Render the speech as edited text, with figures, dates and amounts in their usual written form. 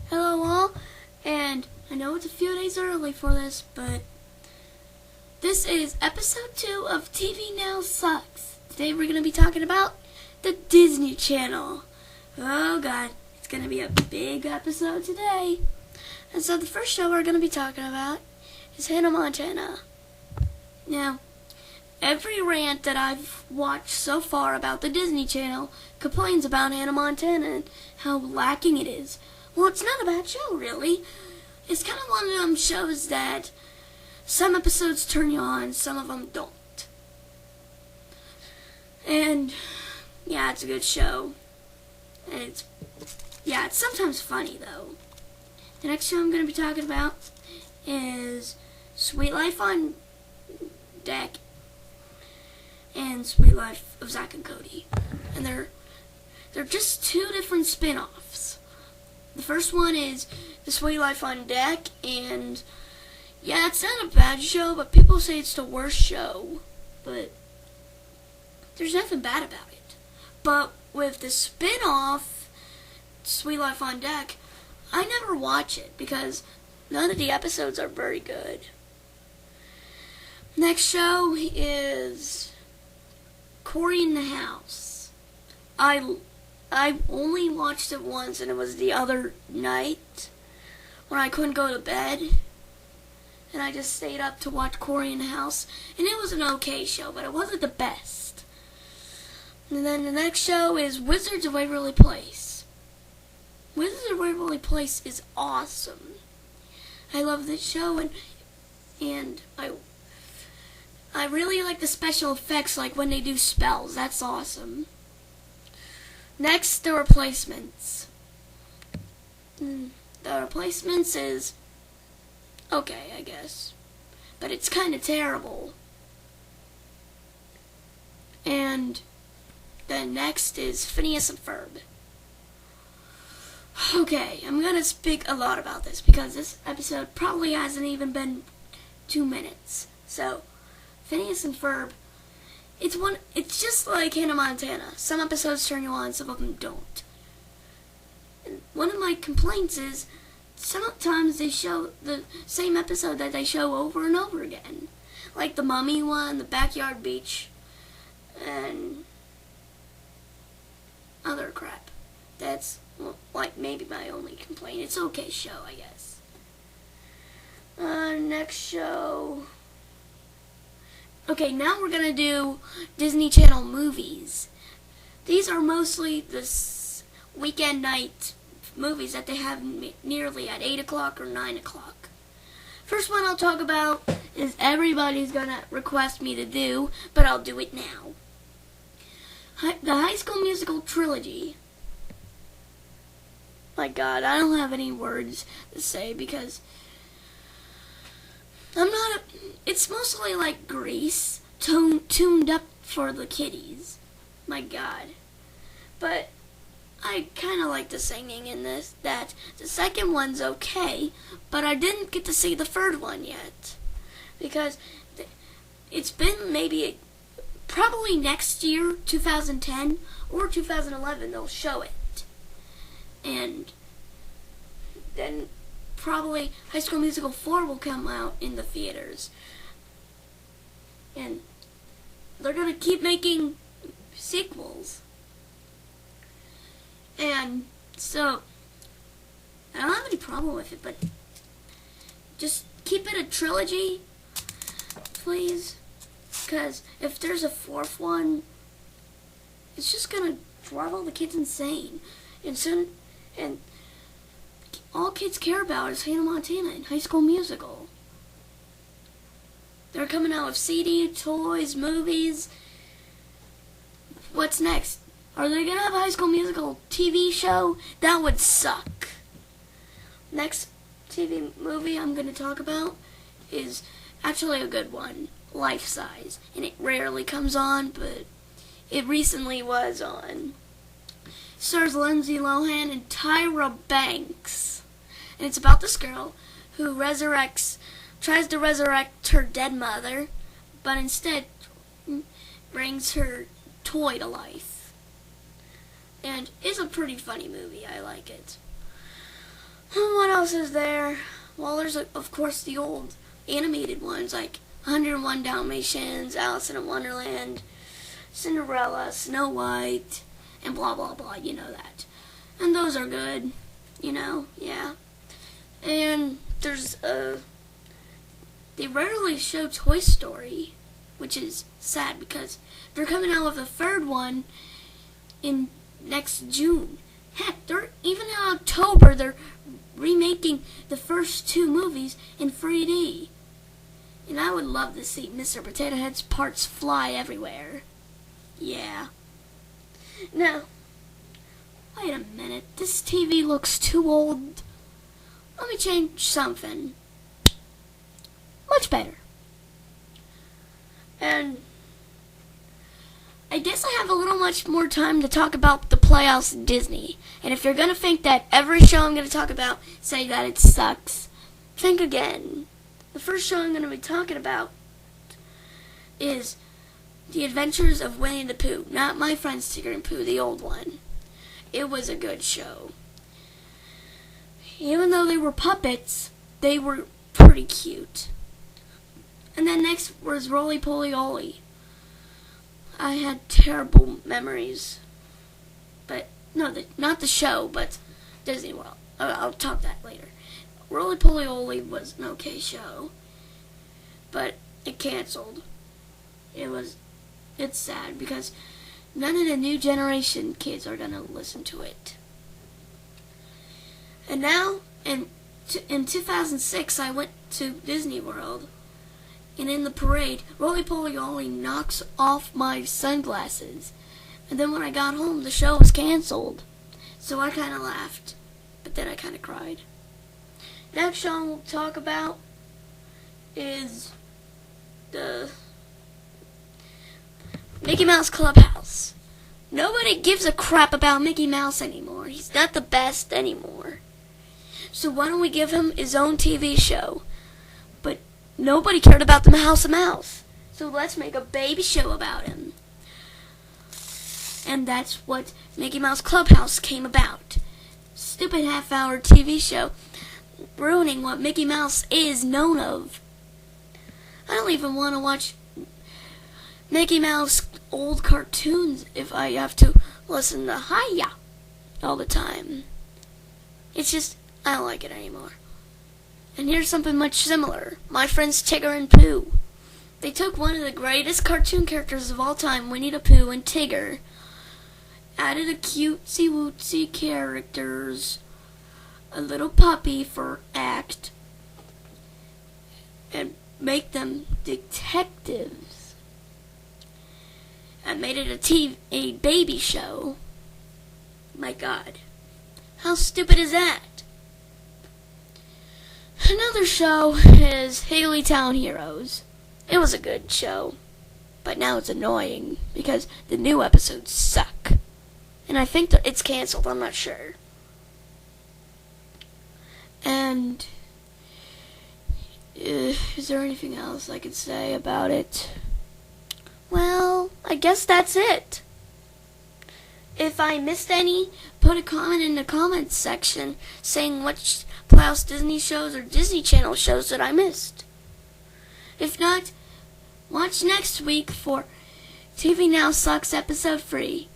Hello all, and I know it's a few days early for this, but this is episode 2 of TV Now Sucks. Today we're going to be talking about the Disney Channel. Oh god, it's going to be a big episode today. And so the first show we're going to be talking about is Hannah Montana. Now, every rant that I've watched so far about the Disney Channel complains about Hannah Montana and how lacking it is. Well, it's not a bad show, really. It's kind of one of them shows that some episodes turn you on, some of them don't. And, yeah, it's a good show. And it's sometimes funny, though. The next show I'm going to be talking about is Sweet Life on Deck and Sweet Life of Zack and Cody. And they're just two different spin-offs. The first one is The Sweet Life on Deck, and yeah, it's not a bad show, but people say it's the worst show. But there's nothing bad about it. But with the spin-off, Sweet Life on Deck, I never watch it because none of the episodes are very good. Next show is Cory in the House. I only watched it once, and it was the other night when I couldn't go to bed, and I just stayed up to watch Cory in the House, and it was an okay show, but it wasn't the best. And then the next show is Wizards of Waverly Place. Wizards of Waverly Place is awesome. I love this show, and I really like the special effects, like when they do spells. That's awesome. Next, The Replacements. The Replacements is okay, I guess. But it's kind of terrible. And then next is Phineas and Ferb. Okay, I'm going to speak a lot about this because this episode probably hasn't even been 2 minutes. So, Phineas and Ferb, it's just like Hannah Montana. Some episodes turn you on, some of them don't. And one of my complaints is sometimes they show the same episode that they show over and over again. Like the Mummy one, the Backyard Beach, and other crap. That's like maybe my only complaint. It's an okay show, I guess. Next show. Okay, now we're going to do Disney Channel movies. These are mostly the weekend night movies that they have nearly at 8 o'clock or 9 o'clock. First one I'll talk about is everybody's going to request me to do, but I'll do it now. The High School Musical trilogy. My God, I don't have any words to say because it's mostly like Grease, tuned up for the kiddies. My God. But I kind of like the singing in this. That the second one's okay, but I didn't get to see the third one yet. Because it's been probably next year, 2010, or 2011, they'll show it. And then probably High School Musical 4 will come out in the theaters. And they're going to keep making sequels. And so, I don't have any problem with it, but just keep it a trilogy, please. Because if there's a fourth one, it's just going to drive all the kids insane. And all kids care about is Hannah Montana and High School Musical. They're coming out with CD, toys, movies. What's next? Are they going to have a High School Musical TV show? That would suck. Next TV movie I'm going to talk about is actually a good one, Life Size. And it rarely comes on, but it recently was on. Stars Lindsay Lohan and Tyra Banks. And it's about this girl who tries to resurrect her dead mother, but instead brings her toy to life. And it's a pretty funny movie. I like it. What else is there? Well, there's, of course, the old animated ones like 101 Dalmatians, Alice in Wonderland, Cinderella, Snow White, and blah, blah, blah. You know that. And those are good. Yeah. And there's, they rarely show Toy Story, which is sad because they're coming out with a third one in next June. Heck, they're even in October. They're remaking the first two movies in 3D. And I would love to see Mr. Potato Head's parts fly everywhere. Yeah. Now, wait a minute. This TV looks too old. Let me change something. Much better. And I guess I have a little much more time to talk about the Playhouse at Disney. And if you're going to think that every show I'm going to talk about say that it sucks, think again. The first show I'm going to be talking about is The Adventures of Winnie the Pooh. Not My Friends Tigger and Pooh, the old one. It was a good show. Even though they were puppets, they were pretty cute. And then next was Roly Poly Oly. I had terrible memories. But, no, not the show, but Disney World. I'll talk that later. Roly Poly Oly was an okay show. But it canceled. It's sad because none of the new generation kids are going to listen to it. And now, in 2006, I went to Disney World. And in the parade, Roly Poly Oly knocks off my sunglasses. And then when I got home, the show was canceled. So I kind of laughed. But then I kind of cried. Next show we'll talk about is the Mickey Mouse Clubhouse. Nobody gives a crap about Mickey Mouse anymore. He's not the best anymore. So why don't we give him his own TV show? But nobody cared about the House of Mouse. So let's make a baby show about him. And that's what Mickey Mouse Clubhouse came about. Stupid half-hour TV show ruining what Mickey Mouse is known of. I don't even want to watch Mickey Mouse old cartoons if I have to listen to Hiya all the time. It's just, I don't like it anymore. And here's something much similar. My Friends Tigger and Pooh. They took one of the greatest cartoon characters of all time, Winnie the Pooh and Tigger, added a cutesy-wootsy characters, a little puppy for act, and make them detectives. And made it a baby show. My God. How stupid is that? Another show is Haleytown Heroes. It was a good show. But now it's annoying because the new episodes suck. And I think that it's canceled, I'm not sure. And is there anything else I could say about it? Well, I guess that's it. If I missed any, put a comment in the comments section saying which Playhouse Disney shows or Disney Channel shows that I missed. If not, watch next week for TV Now Sucks Episode 3.